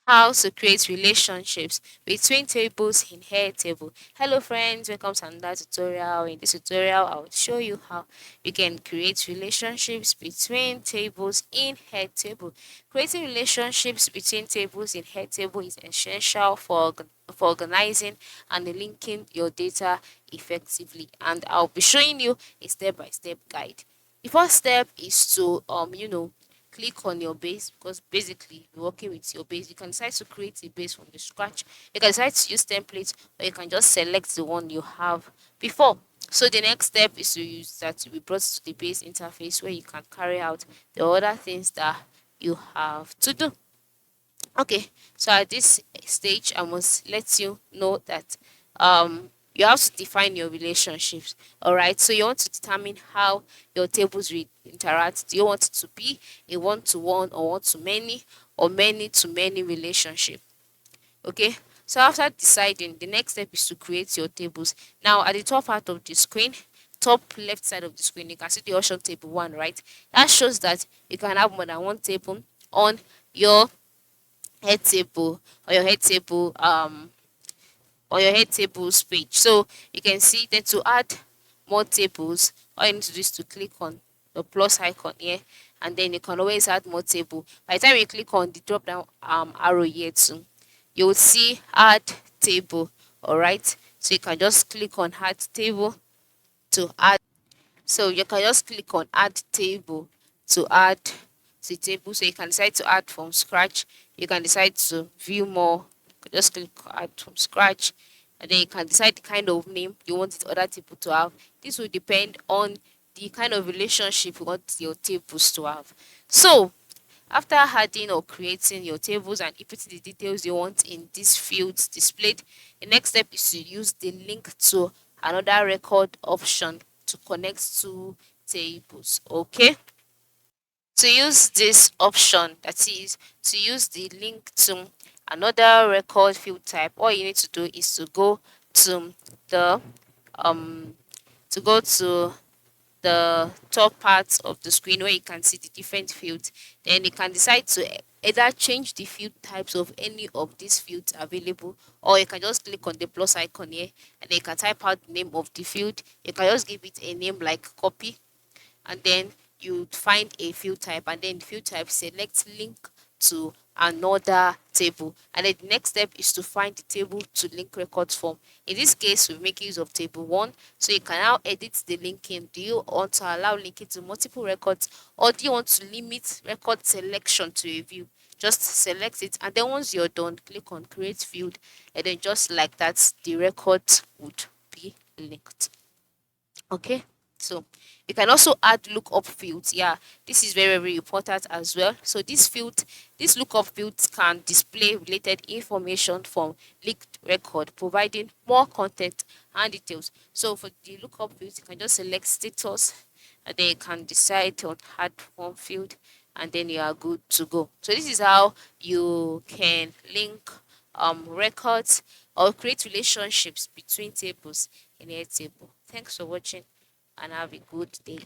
How to create relationships between tables in Airtable. Hello friends, welcome to another tutorial. In this tutorial, I will show you how you can create relationships between tables in Airtable. Creating relationships between tables in Airtable is essential for organizing and linking your data effectively. And I'll be showing you a step-by-step guide. The first step is to click on your base, because basically you're working with your base. You can decide to create a base from the scratch. You can decide to use templates, or you can just select the one you have before. So the next step is to use that to be brought to the base interface, where you can carry out the other things that you have to do. Okay, so at this stage, I must let you know that you have to define your relationships. All right, so you want to determine how your tables interact. Do you want it to be a one-to-one, or one-to-many, or many-to-many relationship? Okay, so after deciding, the next step is to create your tables. Now, at the top part of the screen, top left side of the screen, you can see the option table 1, right? That shows that you can have more than one table on your head table, or your head table or your head tables page. So you can see that to add more tables, all you need to do is to click on the plus icon here, and then you can always add more table. By the time you click on the drop down arrow here too, you will see add table. All right, so you can just click on add table to add. So you can just click on add table to add the table. So you can decide to add from scratch. You can decide to view more. You can just click add from scratch. And then you can decide the kind of name you want the other table to have. This will depend on the kind of relationship you want your tables to have. So after adding or creating your tables and inputting the details you want in these fields displayed, the next step is to use the link to another record option to connect two tables. Okay, to use this option, that is to use the link to another record field type, all you need to do is to go to the um to go to the top part of the screen, where you can see the different fields. Then you can decide to either change the field types of any of these fields available, or you can just click on the plus icon here, and then you can type out the name of the field. You can just give it a name like copy, and then you find a field type, and then field type select link to another table, and then the next step is to find the table to link records from. In this case, we make use of table 1, so you can now edit the linking. Do you want to allow linking to multiple records, or do you want to limit record selection to a view? Just select it, and then once you're done, click on create field, and then just like that, the record would be linked. Okay, so you can also add lookup fields. Yeah, this is very, very important as well. So this lookup fields can display related information from linked record, providing more content and details. So for the lookup fields, you can just select status, and then you can decide to add one field, and then you are good to go. So this is how you can link records or create relationships between tables in Airtable. Thanks for watching, and have a good day.